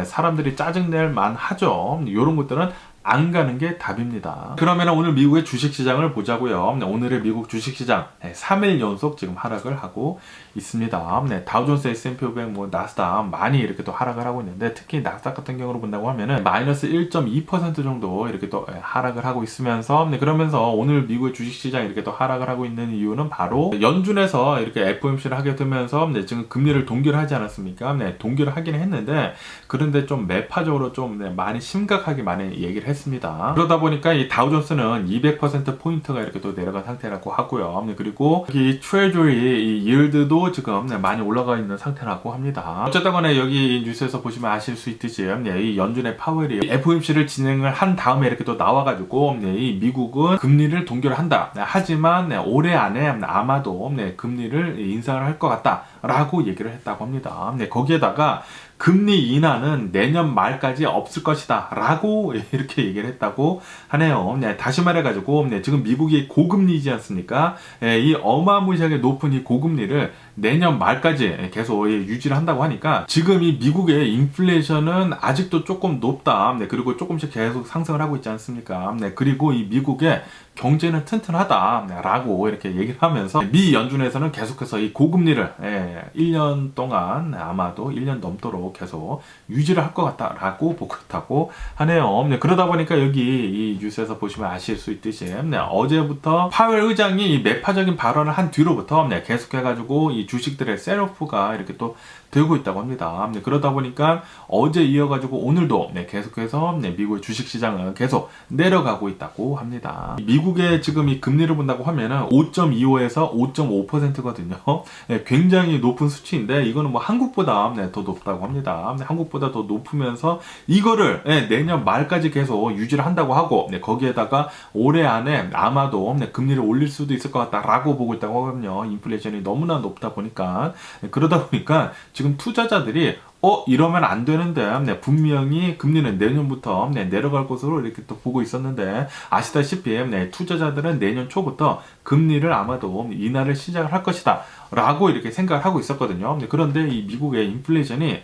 사람들이 짜증낼 만하죠. 이런 것들은 안 가는 게 답입니다. 그러면 오늘 미국의 주식시장을 보자고요. 오늘의 미국 주식시장 3일 연속 지금 하락을 하고 있습니다. 다우존스, S&P 500, 나스닥 많이 이렇게 또 하락을 하고 있는데 특히 나스닥 같은 경우로 본다고 하면은 마이너스 1.2% 정도 이렇게 또 하락을 하고 있으면서 그러면서 오늘 미국의 주식시장 이렇게 또 하락을 하고 있는 이유는 바로 연준에서 이렇게 FOMC를 하게 되면서 지금 금리를 동결을 하지 않았습니까? 동결을 하긴 했는데 그런데 좀 매파적으로 좀 많이 심각하게 많이 얘기를 했습니다. 그러다 보니까 이 다우존스는 200%포인트가 이렇게 또 내려간 상태라고 하고요. 그리고 이 트레저리 이 yiel드도 지금 많이 올라가 있는 상태라고 합니다. 어쨌든 간에 여기 뉴스에서 보시면 아실 수 있듯이 이 연준의 파웰이 FOMC를 진행을 한 다음에 이렇게 또 나와가지고 이 미국은 금리를 동결한다. 하지만 올해 안에 아마도 금리를 인상을 할 것 같다라고 얘기를 했다고 합니다. 거기에다가 금리 인하는 내년 말까지 없을 것이다 라고 이렇게 얘기를 했다고 하네요. 다시 말해가지고 지금 미국이 고금리이지 않습니까? 이 어마무시하게 높은 이 고금리를 내년 말까지 계속 유지를 한다고 하니까 지금 이 미국의 인플레이션은 아직도 조금 높다. 그리고 조금씩 계속 상승을 하고 있지 않습니까? 그리고 이 미국의 경제는 튼튼하다라고 이렇게 얘기를 하면서 미 연준에서는 계속해서 이 고금리를 1년 동안 아마도 1년 넘도록 계속 유지를 할 것 같다라고 보고 있다고 하네요. 그러다 보니까 여기 이 뉴스에서 보시면 아실 수 있듯이 어제부터 파웰 의장이 이 매파적인 발언을 한 뒤로부터 계속해가지고 이 주식들의 셀오프가 이렇게 또 되고 있다고 합니다. 그러다 보니까 어제 이어가지고 오늘도 계속해서 미국의 주식시장은 계속 내려가고 있다고 합니다. 미국의 지금 이 금리를 본다고 하면은 5.25에서 5.5%거든요. 굉장히 높은 수치인데 이거는 뭐 한국보다 더 높다고 합니다. 한국보다 더 높으면서 이거를 내년 말까지 계속 유지를 한다고 하고 거기에다가 올해 안에 아마도 금리를 올릴 수도 있을 것 같다라고 보고 있다고 하거든요. 인플레이션이 너무나 높다 보니까 그러다 보니까 지금 투자자들이 이러면 안 되는데 분명히 금리는 내년부터 내려갈 것으로 이렇게 또 보고 있었는데 아시다시피 투자자들은 내년 초부터 금리를 아마도 인하를 시작을 할 것이다 라고 이렇게 생각을 하고 있었거든요. 그런데 이 미국의 인플레이션이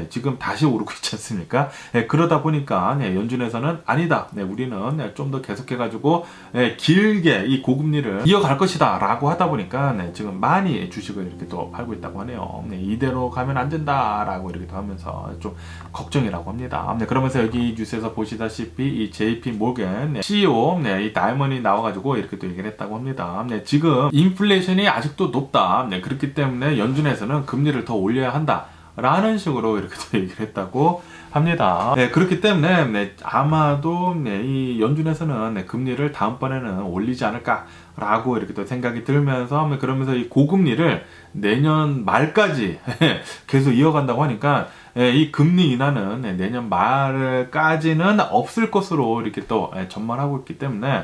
지금 다시 오르고 있지 않습니까? 그러다 보니까 연준에서는 아니다. 우리는 좀 더 계속해가지고 길게 이 고금리를 이어갈 것이다 라고 하다 보니까 지금 많이 주식을 이렇게 또 팔고 있다고 하네요. 이대로 가면 안 된다라고 이렇게 또 하면서 좀 걱정이라고 합니다. 그러면서 여기 뉴스에서 보시다시피 이 JP 모건 CEO 이 다이먼이 나와가지고 이렇게 또 얘기를 했다고 합니다. 지금 인플레이션이 아직도 높다. 그렇기 때문에 연준에서는 금리를 더 올려야 한다. 라는 식으로 이렇게 또 얘기를 했다고 합니다. 그렇기 때문에 아마도 이 연준에서는 금리를 다음번에는 올리지 않을까라고 이렇게 또 생각이 들면서 그러면서 이 고금리를 내년 말까지 계속 이어간다고 하니까 이 금리 인하는 내년 말까지는 없을 것으로 이렇게 또 전망하고 있기 때문에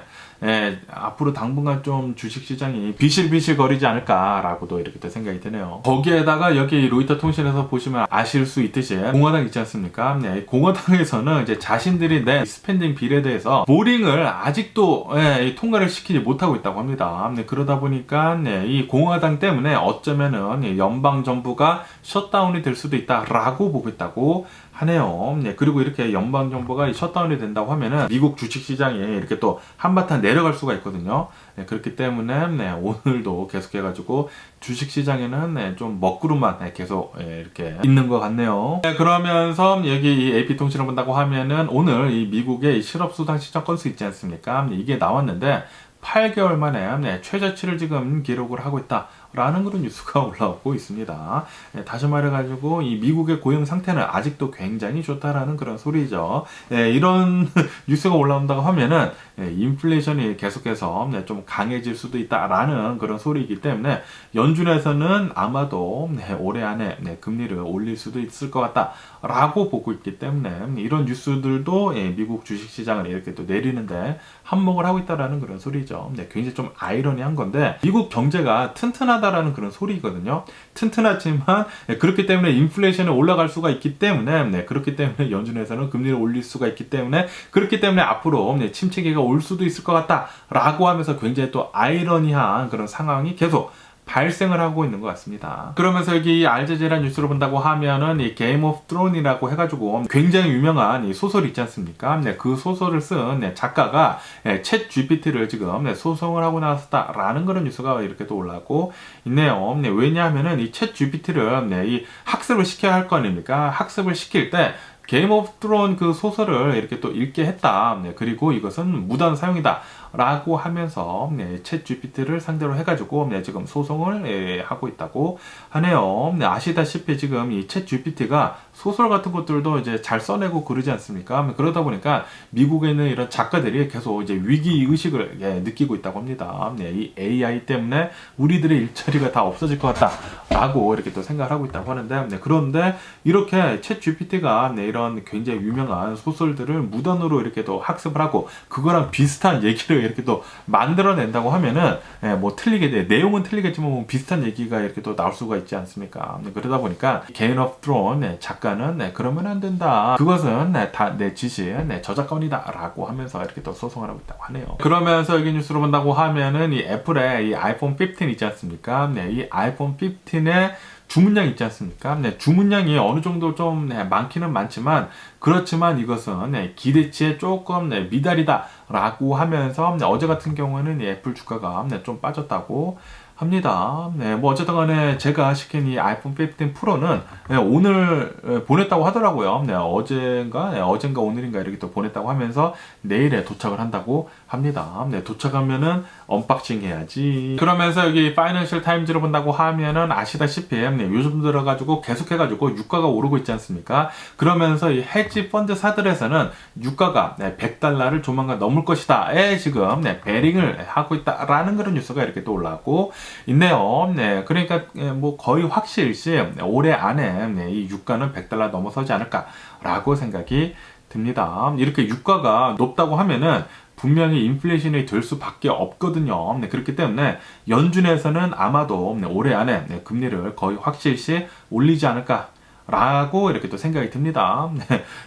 앞으로 당분간 좀 주식시장이 비실비실 거리지 않을까라고도 이렇게 또 생각이 드네요. 거기에다가 여기 로이터 통신에서 보시면 아실 수 있듯이 공화당 있지 않습니까? 공화당에서는 이제 자신들이 낸 스펜딩 빌에 대해서 보링을 아직도 통과를 시키지 못하고 있다고 합니다. 그러다 보니까 이 공화당 때문에 어쩌면은 연방 정부가 셧다운이 될 수도 있다라고 보고 있다고 하네요. 그리고 이렇게 연방정부가 셧다운이 된다고 하면은 미국 주식시장이 이렇게 또 한바탕 내려갈 수가 있거든요. 그렇기 때문에 오늘도 계속해가지고 주식시장에는 좀 먹구름만 계속 이렇게 있는 것 같네요. 그러면서 여기 이 AP통신을 본다고 하면은 오늘 이 미국의 실업수당 시장 건수 있지 않습니까? 이게 나왔는데 8개월 만에 최저치를 지금 기록을 하고 있다. 라는 그런 뉴스가 올라오고 있습니다. 다시 말해가지고 이 미국의 고용 상태는 아직도 굉장히 좋다라는 그런 소리죠. 이런 뉴스가 올라온다고 하면은 인플레이션이 계속해서 좀 강해질 수도 있다라는 그런 소리이기 때문에 연준에서는 아마도 올해 안에 금리를 올릴 수도 있을 것 같다라고 보고 있기 때문에 이런 뉴스들도 미국 주식시장을 이렇게 또 내리는데 한몫을 하고 있다라는 그런 소리죠. 굉장히 좀 아이러니한 건데 미국 경제가 튼튼하다라는 그런 소리거든요. 튼튼하지만 그렇기 때문에 인플레이션이 올라갈 수가 있기 때문에 그렇기 때문에 연준에서는 금리를 올릴 수가 있기 때문에 그렇기 때문에 앞으로 침체기가 올 수도 있을 것 같다라고 하면서 굉장히 또 아이러니한 그런 상황이 계속 발생을 하고 있는 것 같습니다. 그러면서 여기 알제지라 뉴스를 본다고 하면은 이 게임 오브 트론이라고 해가지고 굉장히 유명한 이 소설 있지 않습니까? 네, 그 소설을 쓴 작가가 챗 GPT를 지금 소송을 하고 나섰다라는 그런 뉴스가 이렇게 또 올라오고 있네요. 네, 왜냐하면은 이 챗 GPT를 이 학습을 시켜야 할 거 아닙니까? 학습을 시킬 때 게임 오브 트론 그 소설을 이렇게 또 읽게 했다. 네, 그리고 이것은 무단 사용이다. 라고 하면서 챗 GPT를 상대로 해가지고 지금 소송을 하고 있다고 하네요. 아시다시피 지금 이 챗 GPT가 소설 같은 것들도 이제 잘 써내고 그러지 않습니까? 그러다 보니까 미국에 있는 이런 작가들이 계속 이제 위기 의식을 느끼고 있다고 합니다. 이 AI 때문에 우리들의 일자리가 다 없어질 것 같다라고 이렇게 또 생각을 하고 있다고 하는데, 그런데 이렇게 챗 GPT가 이런 굉장히 유명한 소설들을 무단으로 이렇게 또 학습을 하고 그거랑 비슷한 얘기를 이렇게 또 만들어낸다고 하면은 뭐 틀리게 내용은 틀리겠지만 뭐 비슷한 얘기가 이렇게 또 나올 수가 있지 않습니까? 그러다 보니까 게임 오브 트론 작가는 그러면 안 된다. 그것은 다 내 지시, 저작권이다 라고 하면서 이렇게 또 소송을 하고 있다고 하네요. 그러면서 여기 뉴스로 본다고 하면은 이 애플의 이 아이폰 15 있지 않습니까? 이 아이폰 15의 주문량 있지 않습니까? 주문량이 어느 정도 좀 많기는 많지만 그렇지만 이것은 기대치에 조금 미달이다 라고 하면서 어제 같은 경우에는 애플 주가가 좀 빠졌다고 합니다. 뭐 어쨌든 간에 제가 시킨 이 아이폰 15 프로는 오늘 보냈다고 하더라고요. 어젠가 오늘인가 이렇게 또 보냈다고 하면서 내일에 도착을 한다고 합니다. 도착하면은 언박싱 해야지. 그러면서 여기 파이낸셜 타임즈를 본다고 하면은 아시다시피 요즘 들어가지고 계속해가지고 유가가 오르고 있지 않습니까? 그러면서 이 헤지 펀드사들에서는 유가가 $100를 조만간 넘을 것이다에 지금 베링을 하고 있다라는 그런 뉴스가 이렇게 또 올라오고 있네요. 그러니까 뭐 거의 확실시 올해 안에 이 유가는 $100 넘어서지 않을까라고 생각이 듭니다. 이렇게 유가가 높다고 하면은 분명히 인플레이션이 될 수밖에 없거든요. 그렇기 때문에 연준에서는 아마도 올해 안에 금리를 거의 확실시 올리지 않을까 라고 이렇게 또 생각이 듭니다.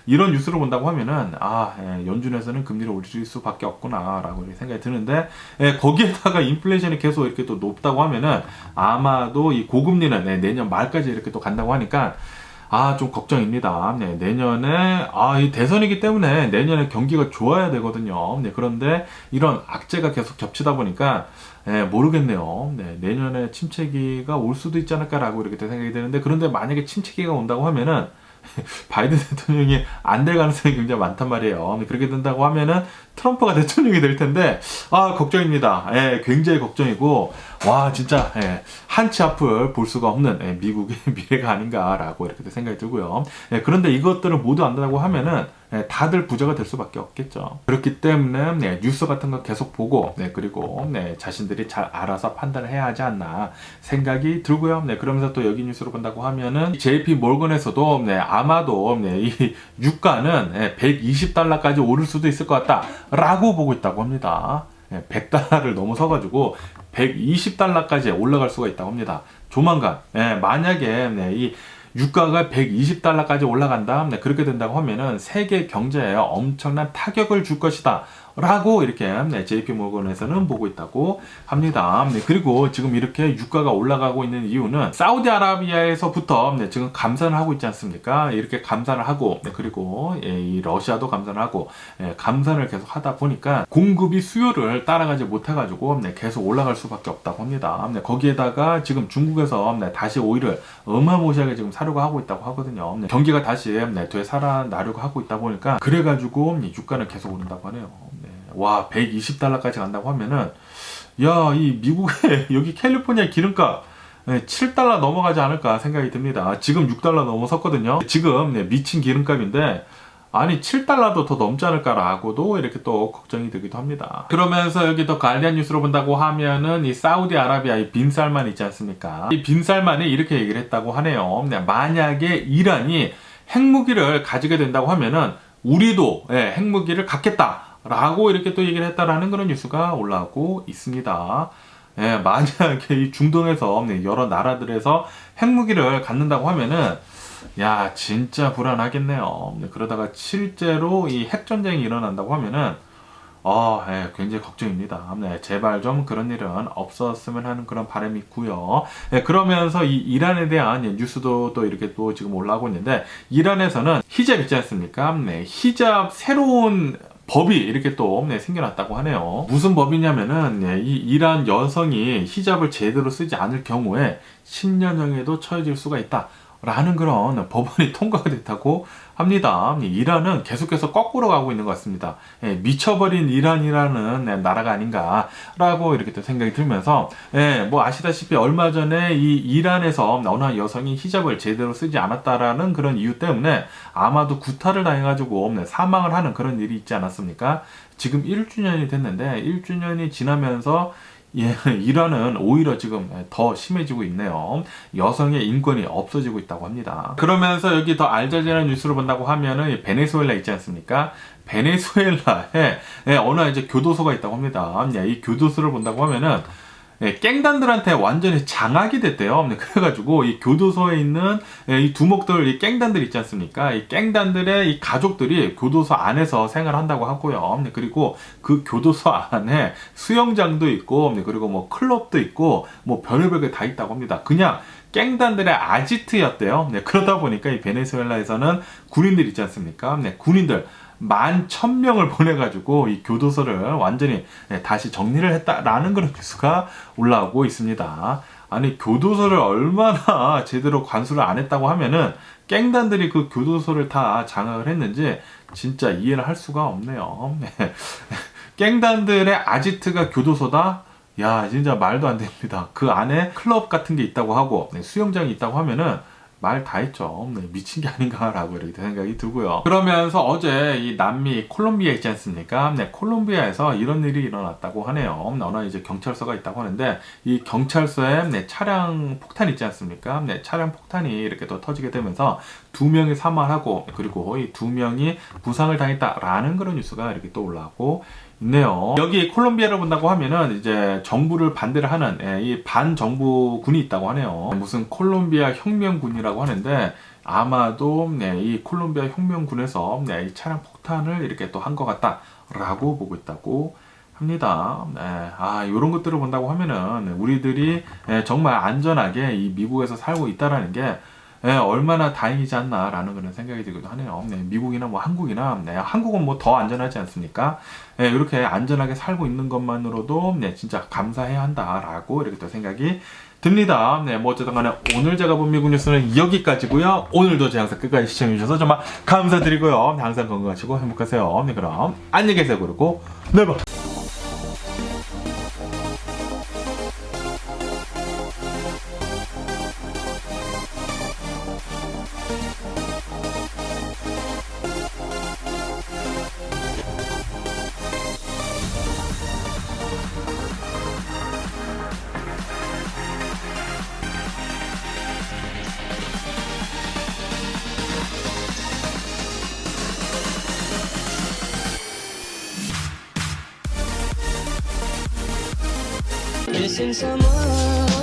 이런 뉴스를 본다고 하면은 연준에서는 금리를 올릴 수밖에 없구나 라고 이렇게 생각이 드는데, 거기에다가 인플레이션이 계속 이렇게 또 높다고 하면은 아마도 이 고금리는 내년 말까지 이렇게 또 간다고 하니까 좀 걱정입니다. 내년에, 이 대선이기 때문에 내년에 경기가 좋아야 되거든요. 그런데 이런 악재가 계속 겹치다 보니까, 모르겠네요. 내년에 침체기가 올 수도 있지 않을까라고 이렇게 생각이 되는데, 그런데 만약에 침체기가 온다고 하면은, 바이든 대통령이 안 될 가능성이 굉장히 많단 말이에요. 그렇게 된다고 하면은 트럼프가 대통령이 될 텐데, 걱정입니다. 굉장히 걱정이고, 진짜, 한치 앞을 볼 수가 없는 미국의 미래가 아닌가라고 이렇게 생각이 들고요. 그런데 이것들을 모두 안다고 하면은 다들 부자가 될 수밖에 없겠죠. 그렇기 때문에 뉴스 같은 거 계속 보고 그리고 자신들이 잘 알아서 판단을 해야 하지 않나 생각이 들고요. 그러면서 또 여기 뉴스로 본다고 하면은 JP 몰건에서도 아마도 이 유가는 $120까지 오를 수도 있을 것 같다라고 보고 있다고 합니다. $100를 넘어서가지고 $120까지 올라갈 수가 있다고 합니다. 조만간 만약에 이 유가가 $120까지 올라간다. 그렇게 된다고 하면은 세계 경제에 엄청난 타격을 줄 것이다. 라고 이렇게 JP 모건에서는 보고 있다고 합니다. 그리고 지금 이렇게 유가가 올라가고 있는 이유는 사우디아라비아에서부터 지금 감산을 하고 있지 않습니까? 이렇게 감산을 하고 그리고 이 러시아도 감산을 하고 감산을 계속 하다 보니까 공급이 수요를 따라가지 못해가지고 계속 올라갈 수밖에 없다고 합니다. 거기에다가 지금 중국에서 다시 오일을 어마무시하게 지금 사려고 하고 있다고 하거든요. 경기가 다시 되살아나려고 하고 있다 보니까 그래가지고 유가는 계속 오른다고 하네요. $120까지 간다고 하면은, 이 미국의 여기 캘리포니아 기름값 $7 넘어가지 않을까 생각이 듭니다. 지금 $6 넘어섰거든요. 지금 미친 기름값인데, $7도 더 넘지 않을까라고도 이렇게 또 걱정이 되기도 합니다. 그러면서 여기 더 가디언 뉴스로 본다고 하면은 이 사우디아라비아 이 빈살만 있지 않습니까? 이 빈살만이 이렇게 얘기를 했다고 하네요. 만약에 이란이 핵무기를 가지게 된다고 하면은 우리도 핵무기를 갖겠다. 라고 이렇게 또 얘기를 했다라는 그런 뉴스가 올라오고 있습니다. 만약에 이 중동에서 여러 나라들에서 핵무기를 갖는다고 하면은 진짜 불안하겠네요. 그러다가 실제로 이 핵전쟁이 일어난다고 하면은 굉장히 걱정입니다. 네, 제발 좀 그런 일은 없었으면 하는 그런 바람이 있고요. 네, 그러면서 이 이란에 대한 뉴스도 또 이렇게 또 지금 올라오고 있는데, 이란에서는 히잡 있지 않습니까? 네, 히잡 새로운 법이 이렇게 또 생겨났다고 하네요. 무슨 법이냐면은 이 이란 여성이 히잡을 제대로 쓰지 않을 경우에 10년형에도 처해질 수가 있다 라는 그런 법안이 통과가 됐다고 합니다. 이란은 계속해서 거꾸로 가고 있는 것 같습니다. 미쳐버린 이란이라는 나라가 아닌가라고 이렇게 또 생각이 들면서, 뭐 아시다시피 얼마 전에 이 이란에서 어느 여성이 히잡을 제대로 쓰지 않았다라는 그런 이유 때문에 아마도 구타를 당해가지고 사망을 하는 그런 일이 있지 않았습니까? 지금 1주년이 됐는데 1주년이 지나면서 이란은 오히려 지금 더 심해지고 있네요. 여성의 인권이 없어지고 있다고 합니다. 그러면서 여기 더 알자지라 뉴스를 본다고 하면은 베네수엘라 있지 않습니까? 베네수엘라에 어느 이제 교도소가 있다고 합니다. 이 교도소를 본다고 하면은 깽단들한테 완전히 장악이 됐대요. 그래가지고 이 교도소에 있는 이 두목들, 이 깽단들 있지 않습니까? 이 깽단들의 이 가족들이 교도소 안에서 생활한다고 하고요. 그리고 그 교도소 안에 수영장도 있고, 그리고 뭐 클럽도 있고, 뭐 별의별 게 다 있다고 합니다. 그냥 깽단들의 아지트였대요. 그러다 보니까 이 베네수엘라에서는 군인들 있지 않습니까? 군인들 11,000명을 보내가지고 이 교도소를 완전히 다시 정리를 했다라는 그런 뉴스가 올라오고 있습니다. 아니, 교도소를 얼마나 제대로 관수를 안 했다고 하면은 깽단들이 그 교도소를 다 장악을 했는지 진짜 이해를 할 수가 없네요. 깽단들의 아지트가 교도소다? 야, 진짜 말도 안 됩니다. 그 안에 클럽 같은 게 있다고 하고 수영장이 있다고 하면은 말 다 했죠. 미친 게 아닌가라고 이렇게 생각이 들고요. 그러면서 어제 이 남미 콜롬비아 있지 않습니까? 콜롬비아에서 이런 일이 일어났다고 하네요. 어느 이제 경찰서가 있다고 하는데, 이 경찰서에 차량 폭탄 있지 않습니까? 차량 폭탄이 이렇게 또 터지게 되면서 2명이 사망하고, 그리고 이 2명이 부상을 당했다라는 그런 뉴스가 이렇게 또 올라오고 있네요. 여기 콜롬비아를 본다고 하면은 이제 정부를 반대를 하는 이 반정부군이 있다고 하네요. 무슨 콜롬비아 혁명군이라고 하는데, 아마도 이 콜롬비아 혁명군에서 이 차량 폭탄을 이렇게 또 한 것 같다라고 보고 있다고 합니다. 이런 것들을 본다고 하면은 우리들이 정말 안전하게 이 미국에서 살고 있다라는 게 얼마나 다행이지 않나라는 그런 생각이 들기도 하네요. 미국이나 뭐 한국이나, 한국은 뭐 더 안전하지 않습니까? 이렇게 안전하게 살고 있는 것만으로도 진짜 감사해야 한다라고 이렇게 또 생각이 듭니다. 뭐 어쨌든 간에 오늘 제가 본 미국 뉴스는 여기까지고요. 오늘도 제 영상 끝까지 시청해주셔서 정말 감사드리고요. 항상 건강하시고 행복하세요. 그럼 안녕히 계세요. 그리고 네, 봐. Missing someone